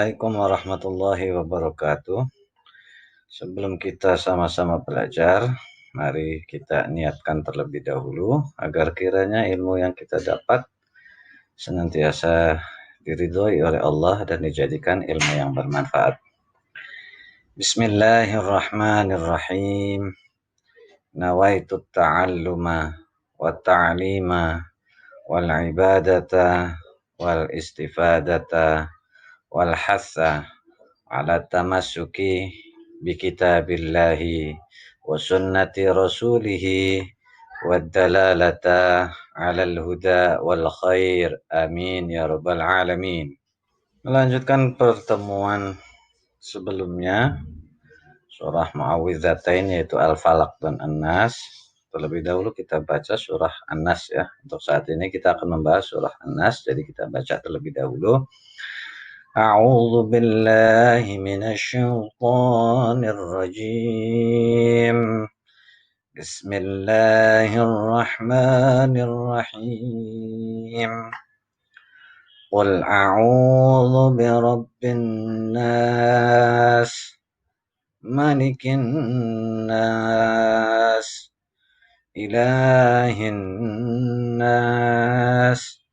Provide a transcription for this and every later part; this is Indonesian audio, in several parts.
Assalamualaikum warahmatullahi wabarakatuh. Sebelum kita sama-sama belajar, mari kita niatkan terlebih dahulu agar kiranya ilmu yang kita dapat senantiasa diridhoi oleh Allah dan dijadikan ilmu yang bermanfaat. Bismillahirrahmanirrahim. Nawaitu ta'alluma wa ta'lima wal ibadata wal istifadata wal hassa ala tamassuki bi kitabillahi wa sunnati rasulihi wa dalalata ala al-huda wal khair. Amin ya rabbal alamin. Melanjutkan pertemuan sebelumnya, surah Muawwidzatain yaitu Al-Falaq dan An-Nas. Terlebih dahulu kita baca surah An-Nas ya. Untuk saat ini kita akan membahas surah An-Nas, jadi kita baca terlebih dahulu. A'udzu billahi minasyaitonir rajim. Bismillahirrahmanirrahim. Qul a'udzu birabbin nas, malikin nas, ilahin nas,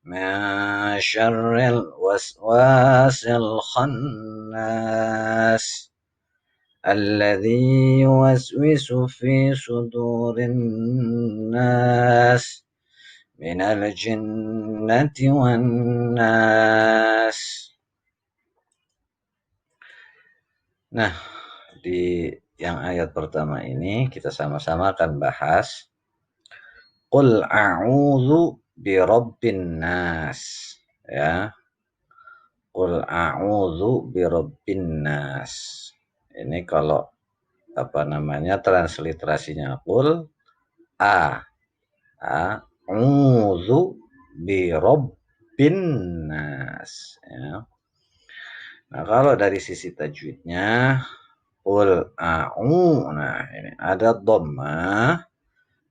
min syarril waswasil khannas, alladzi yuwaswisu fi sudurin nas, minal jinnati wan nas. Nah, di yang ayat pertama ini kita sama-sama akan bahas Qul a'udzu birabbin nas, ya. Qul a'udzu birabbin nas. Ini kalau transliterasinya qul a'udzu birabbin nas, ya. Nah, kalau dari sisi tajwidnya qul nah ini ada dhammah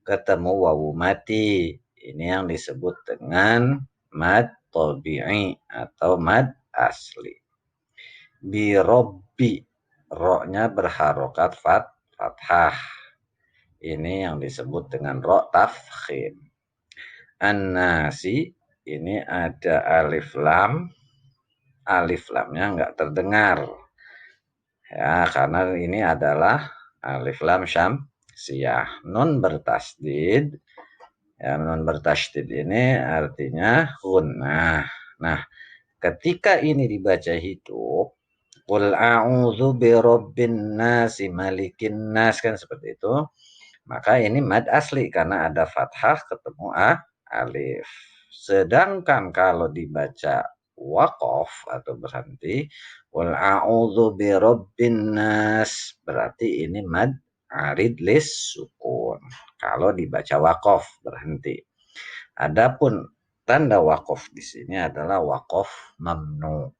ketemu wawu mati. Ini yang disebut dengan mad tabi'i atau mad asli. Bi robbi, ro-nya berharokat fathah. Ini yang disebut dengan ro tafkhim. An-nasi, ini ada alif lam. Alif lamnya enggak terdengar. Ya, karena ini adalah alif lam syamsiyah. Nun bertasdid. Ya, nun bertasdid ini artinya gunnah. Nah, ketika ini dibaca hidup, qul a'udzu birabbin nasi malikin nas, kan seperti itu. Maka ini mad asli karena ada fathah ketemu alif. Sedangkan kalau dibaca waqaf atau berhenti, qul a'udzu birabbin nas, berarti ini mad arid lis sukun. Kalau dibaca waqaf berhenti. Adapun tanda waqaf di sini adalah waqaf mamnu.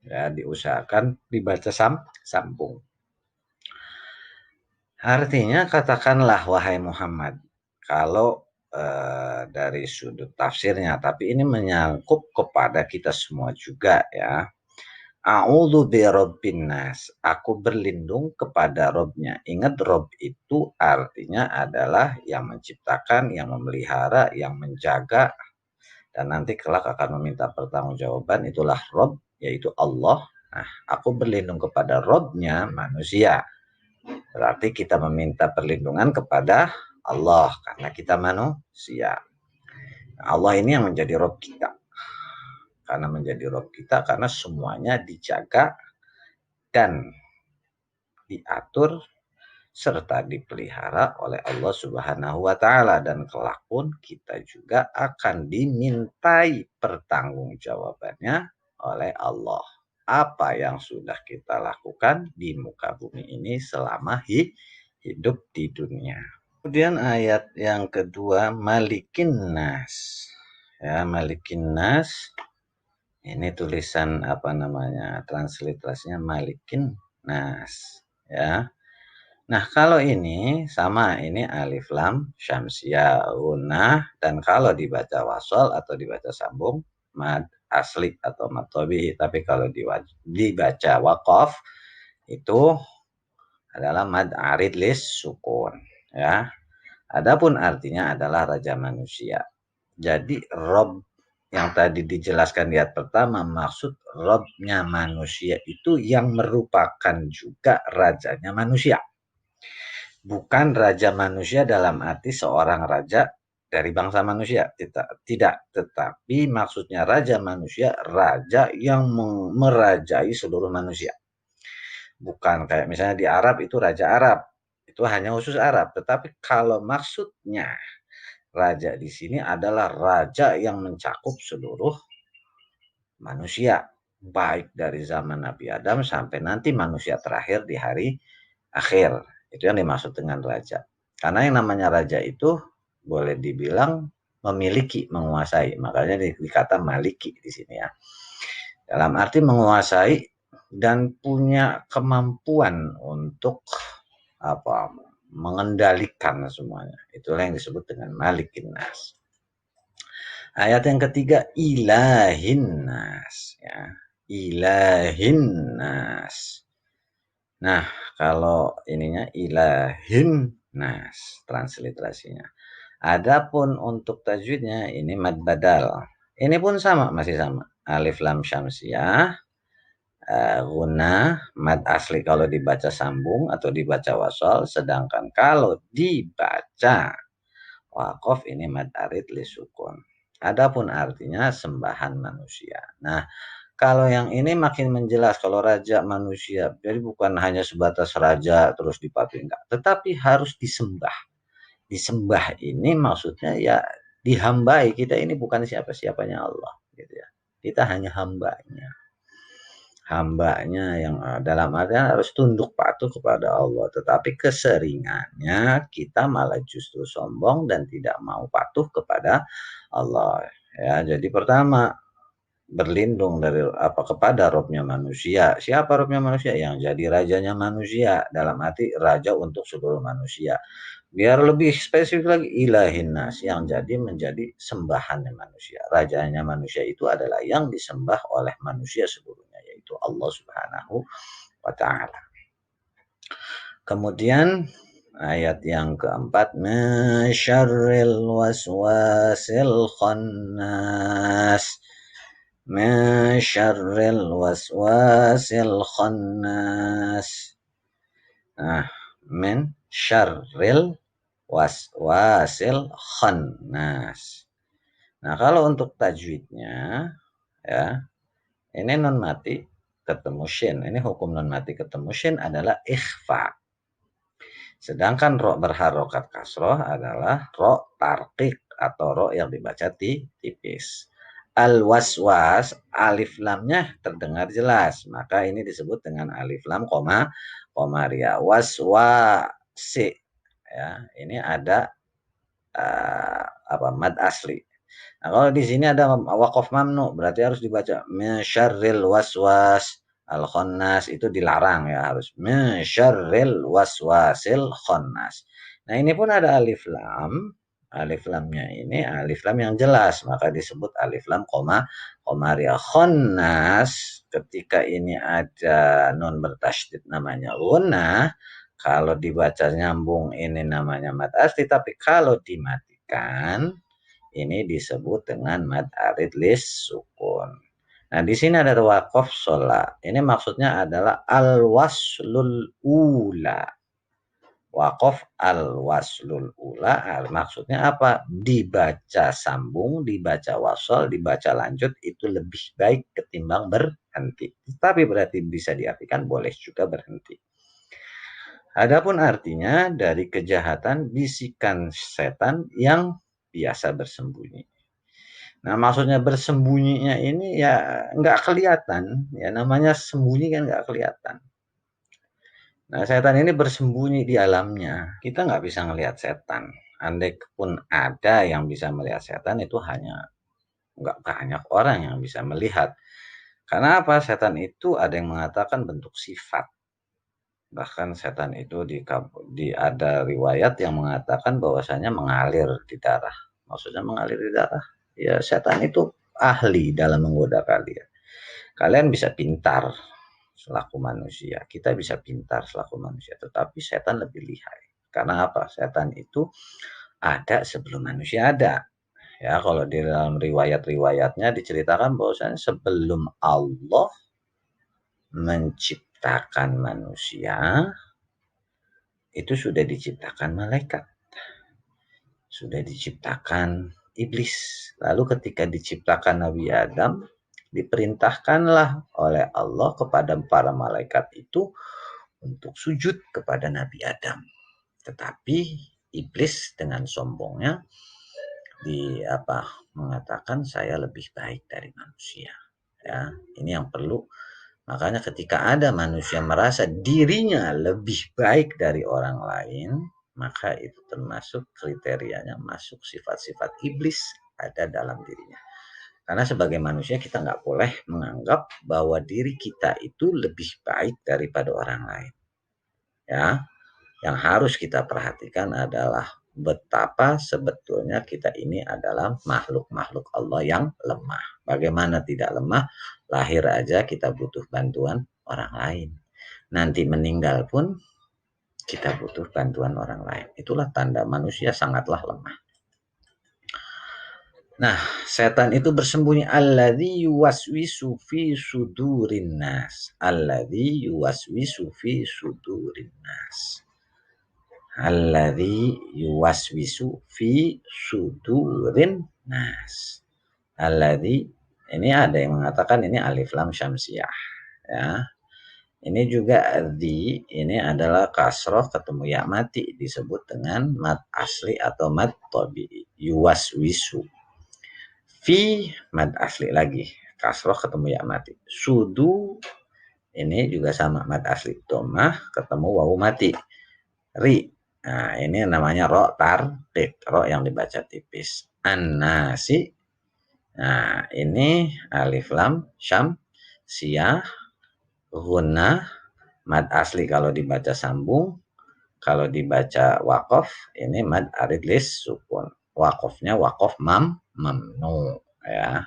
Ya, diusahakan dibaca sambung. Artinya katakanlah wahai Muhammad, kalau dari sudut tafsirnya, tapi ini menyangkut kepada kita semua juga ya. A'udzu birabbin nas, aku berlindung kepada Robnya. Ingat Rob itu artinya adalah yang menciptakan, yang memelihara, yang menjaga, dan nanti kelak akan meminta pertanggungjawaban, itulah Rob, yaitu Allah. Nah, aku berlindung kepada Robnya manusia. Berarti kita meminta perlindungan kepada Allah karena kita manusia. Allah ini yang menjadi Rob kita. Karena menjadi Rob kita karena semuanya dijaga dan diatur serta dipelihara oleh Allah Subhanahu wa taala, dan kelak pun kita juga akan dimintai pertanggungjawabannya oleh Allah. Apa yang sudah kita lakukan di muka bumi ini selama hidup di dunia. Kemudian ayat yang kedua, malikin nas. Ya, malikin nas. Ini tulisan transliterasinya malikin nas, ya. Nah, kalau ini sama, ini alif lam syamsiyah unah, dan kalau dibaca wasol atau dibaca sambung mad asli atau mad tabi'i, tapi kalau dibaca waqaf itu adalah mad arid lis sukun, ya. Adapun artinya adalah raja manusia. Jadi Rob yang tadi dijelaskan di ayat pertama, maksud Robnya manusia itu yang merupakan juga rajanya manusia. Bukan raja manusia dalam arti seorang raja dari bangsa manusia. Tidak, tetapi maksudnya raja manusia, raja yang merajai seluruh manusia. Bukan kayak misalnya di Arab itu raja Arab, itu hanya khusus Arab. Tetapi kalau maksudnya raja di sini adalah raja yang mencakup seluruh manusia, baik dari zaman Nabi Adam sampai nanti manusia terakhir di hari akhir. Itu yang dimaksud dengan raja. Karena yang namanya raja itu boleh dibilang memiliki, menguasai. Makanya dikata maliki di sini ya. Dalam arti menguasai dan punya kemampuan untuk mengendalikan semuanya. Itulah yang disebut dengan malikin nas. Ayat yang ketiga, ilahin nas, ya. Ilahin nas. Nah, kalau ininya ilahin nas, transliterasinya. Adapun untuk tajwidnya ini mad badal. Ini pun sama, masih sama. Alif lam syamsiyah, guna mad asli kalau dibaca sambung atau dibaca wasol, sedangkan kalau dibaca waqaf ini mad arid li sukun. Adapun artinya sembahan manusia. Nah, kalau yang ini makin menjelas, kalau raja manusia, jadi bukan hanya sebatas raja terus dipatuhi, enggak, tetapi harus disembah. Disembah ini maksudnya ya dihambai, kita ini bukan siapa-siapanya Allah, gitu ya. Kita hanya hambanya. Hambanya yang dalam artian harus tunduk patuh kepada Allah, tetapi keseringannya kita malah justru sombong dan tidak mau patuh kepada Allah. Ya, jadi pertama berlindung dari kepada Robnya manusia. Siapa Robnya manusia? Yang jadi rajanya manusia, dalam arti raja untuk seluruh manusia. Biar lebih spesifik lagi, ilahin nas, yang jadi menjadi sembahannya manusia. Rajanya manusia itu adalah yang disembah oleh manusia seluruhnya, yaitu Allah Subhanahu wa Ta'ala. Kemudian ayat yang keempat, masyarril waswasil khannas. Masyarril waswasil khannas. Nah, min syarril waswasil khannas. Nah, kalau untuk tajwidnya ya, ini non mati ketemu shin. Ini hukum non mati ketemu shin adalah ikhfa. Sedangkan ro berharokat kasroh adalah ro tarqiq atau ro yang dibaca tipis. Al-waswas, alif lamnya terdengar jelas, maka ini disebut dengan alif lam komaria. Waswasi, ya, ini ada mad asli. Nah, kalau di sini ada waqaf mamnu, berarti harus dibaca misyarril waswas al khannas, itu dilarang ya, harus misyarril waswasil khannas. Nah, ini pun ada alif lam. Alif lamnya ini alif lam yang jelas, maka disebut alif lam komaria. Khannas, ketika ini ada nun bertasydid namanya gunnah, kalau dibaca nyambung ini namanya mad asli, tapi kalau dimatikan ini disebut dengan mad arid lis sukun. Nah, di sini ada waqaf sholat. Ini maksudnya adalah al-waslul ula. Waqaf al-waslul ula, maksudnya apa? Dibaca sambung, dibaca wasol, dibaca lanjut, itu lebih baik ketimbang berhenti. Tapi berarti bisa diartikan boleh juga berhenti. Adapun artinya dari kejahatan bisikan setan yang biasa bersembunyi. Nah, maksudnya bersembunyinya ini ya nggak kelihatan, ya namanya sembunyi kan nggak kelihatan. Nah, setan ini bersembunyi di alamnya. Kita nggak bisa melihat setan. Andai pun ada yang bisa melihat setan, itu hanya nggak banyak orang yang bisa melihat. Karena apa? Setan itu ada yang mengatakan bentuk sifat. Bahkan setan itu ada riwayat yang mengatakan bahwasanya mengalir di darah. Maksudnya mengalir di darah. Ya, setan itu ahli dalam menggoda kalian. Kalian bisa pintar selaku manusia, kita bisa pintar selaku manusia, tetapi setan lebih lihai. Karena apa? Setan itu ada sebelum manusia ada. Ya, kalau di dalam riwayat-riwayatnya diceritakan bahwasanya sebelum Allah menciptakan manusia, itu sudah diciptakan malaikat, sudah diciptakan iblis. Lalu ketika diciptakan Nabi Adam, diperintahkanlah oleh Allah kepada para malaikat itu untuk sujud kepada Nabi Adam. Tetapi iblis dengan sombongnya mengatakan saya lebih baik dari manusia. Ya, ini yang perlu. Makanya ketika ada manusia merasa dirinya lebih baik dari orang lain, maka itu termasuk kriterianya masuk sifat-sifat iblis ada dalam dirinya. Karena sebagai manusia kita nggak boleh menganggap bahwa diri kita itu lebih baik daripada orang lain. Ya, yang harus kita perhatikan adalah betapa sebetulnya kita ini adalah makhluk-makhluk Allah yang lemah. Bagaimana tidak lemah? Lahir aja kita butuh bantuan orang lain. Nanti meninggal pun kita butuh bantuan orang lain. Itulah tanda manusia sangatlah lemah. Nah, setan itu bersembunyi alladzi yuwaswisu fi sudurin nas. Alladzi yuwaswisu fi sudurin nas. Alladzi yuwaswisu fi sudurin nas. Alladzi, ini ada yang mengatakan ini alif lam syamsiah, ya. Ini juga di, ini adalah kasroh ketemu ya mati, disebut dengan mad asli atau mad tabi'i. Yuwaswisu. Fi mad asli lagi, kasroh ketemu ya mati. Sudu ini juga sama mad asli, domah ketemu wawu mati. Ri. Nah, ini namanya ro tarqiq, ro yang dibaca tipis. An-nasi. Nah, ini alif lam syam siyah gunnah mad asli kalau dibaca sambung, kalau dibaca waqaf ini mad arid lis sukun. Waqafnya waqaf mamnu, ya.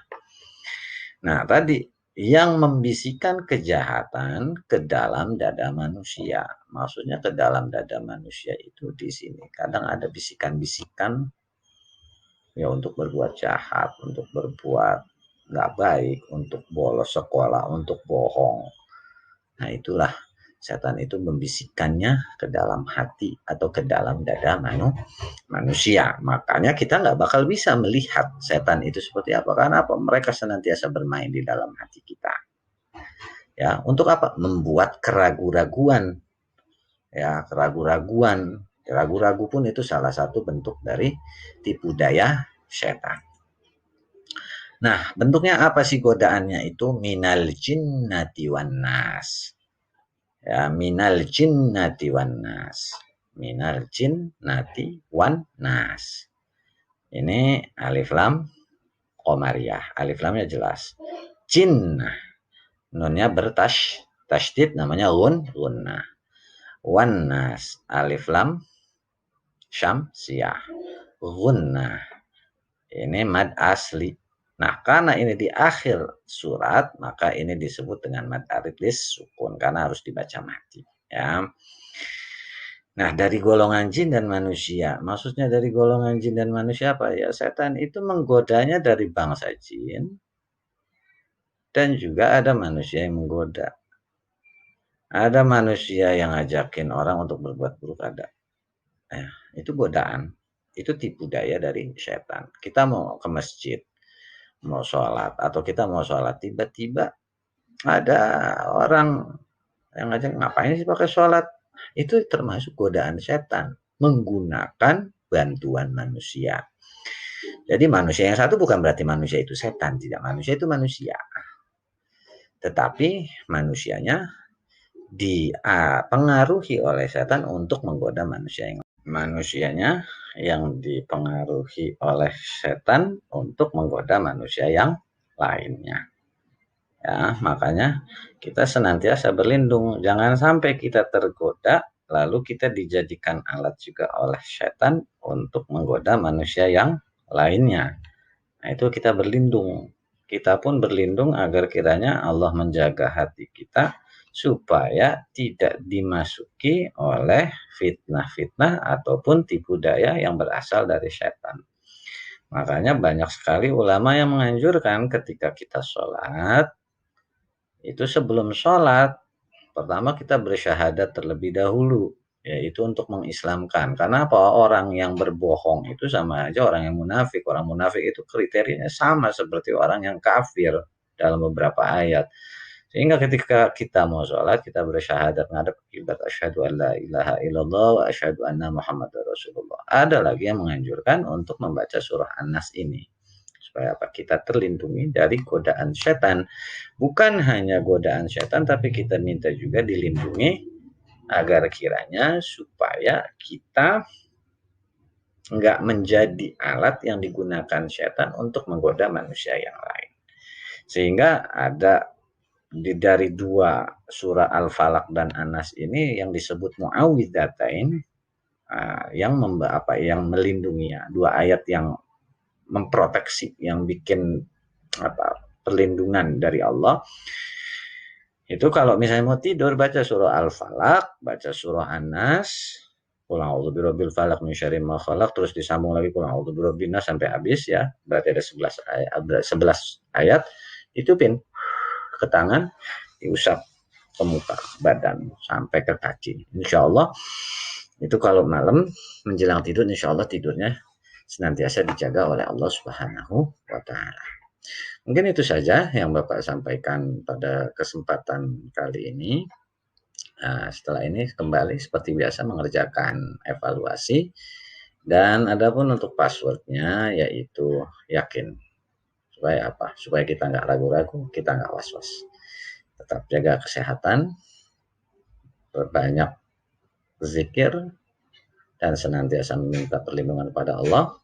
Nah, tadi yang membisikkan kejahatan ke dalam dada manusia. Maksudnya ke dalam dada manusia itu di sini. Kadang ada bisikan-bisikan ya untuk berbuat jahat, untuk berbuat nggak baik, untuk bolos sekolah, untuk bohong. Nah, itulah setan itu membisikkannya ke dalam hati atau ke dalam dada manusia. Makanya kita nggak bakal bisa melihat setan itu seperti apa. Karena apa? Mereka senantiasa bermain di dalam hati kita. Ya, untuk apa? Membuat keraguan-raguan. Ya, keraguan-raguan. Ragu-ragu pun itu salah satu bentuk dari tipu daya setan. Nah, bentuknya apa sih godaannya itu? Minal jinnati wan nas. Ya, minal jinnati wan nas. Minal jinnati wan nas. Ini alif lam qamariyah. Alif lamnya jelas. Jinnah. Nunnya tasydid namanya gunnah. Wan nas. Alif lam syamsiyah. Gunnah. Ini mad asli. Nah, karena ini di akhir surat, maka ini disebut dengan mad arid lis sukun karena harus dibaca mati, ya. Nah, dari golongan jin dan manusia, maksudnya dari golongan jin dan manusia apa ya? Setan itu menggodanya dari bangsa jin dan juga ada manusia yang menggoda. Ada manusia yang ngajakin orang untuk berbuat buruk, ada. Itu godaan, itu tipu daya dari setan. Kita mau ke masjid, mau sholat, atau kita mau sholat, tiba-tiba ada orang yang ngajak, ngapain sih pakai sholat? Itu termasuk godaan setan, menggunakan bantuan manusia. Jadi manusia yang satu bukan berarti manusia itu setan, tidak, manusia itu manusia. Tetapi manusianya dipengaruhi oleh setan untuk menggoda manusia yang manusianya yang dipengaruhi oleh setan untuk menggoda manusia yang lainnya. Ya, makanya kita senantiasa berlindung, jangan sampai kita tergoda lalu kita dijadikan alat juga oleh setan untuk menggoda manusia yang lainnya. Nah, itu kita berlindung. kita pun berlindung agar kiranya Allah menjaga hati kita supaya tidak dimasuki oleh fitnah-fitnah ataupun tipu daya yang berasal dari setan. Makanya banyak sekali ulama yang menganjurkan ketika kita sholat, itu sebelum sholat, pertama kita bersyahadat terlebih dahulu, yaitu untuk mengislamkan. Karena apa? Orang yang berbohong itu sama aja orang yang munafik. Orang munafik itu kriterianya sama seperti orang yang kafir dalam beberapa ayat. Sehingga ketika kita mau sholat, kita bersyahadat menghadap kiblat, asyhadu an la ilaha illallah wa asyhadu anna muhammadar rasulullah. Ada lagi yang menganjurkan untuk membaca surah An-Nas ini. Supaya apa? Kita terlindungi dari godaan setan. Bukan hanya godaan setan, tapi kita minta juga dilindungi agar kiranya supaya kita nggak menjadi alat yang digunakan setan untuk menggoda manusia yang lain. Sehingga ada dari dua surah Al-Falaq dan An-Nas ini yang disebut muawwidzatain, yang melindungi, dua ayat yang memproteksi, yang bikin perlindungan dari Allah. Itu kalau misalnya mau tidur baca surah Al-Falaq, baca surah An-Nas, qul a'udzu birabbil falaq min syarri ma khalaq, terus disambung lagi qul a'udzu birabbin nas sampai habis ya. Berarti ada 11 ayat. Itu pin ke tangan, diusap ke muka, badan sampai ke kaki. Insya Allah itu kalau malam menjelang tidur, insya Allah tidurnya senantiasa dijaga oleh Allah Subhanahu wa Ta'ala. Mungkin itu saja yang Bapak sampaikan pada kesempatan kali ini. Setelah ini kembali seperti biasa mengerjakan evaluasi, dan adapun untuk passwordnya yaitu yakin. Supaya apa? Supaya kita nggak ragu-ragu, kita nggak was-was. Tetap jaga kesehatan, berbanyak zikir, dan senantiasa meminta perlindungan pada Allah,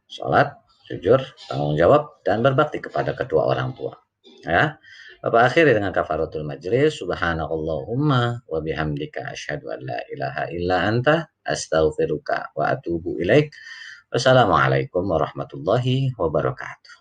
sholat, jujur, tanggung jawab, dan berbakti kepada kedua orang tua. Ya, Bapak akhiri dengan kafaratul majlis. Subhanakallahumma wa bihamdika asyhadu an la ilaha illa anta astaghfiruka wa atubu ilaik. Wassalamualaikum warahmatullahi wabarakatuh.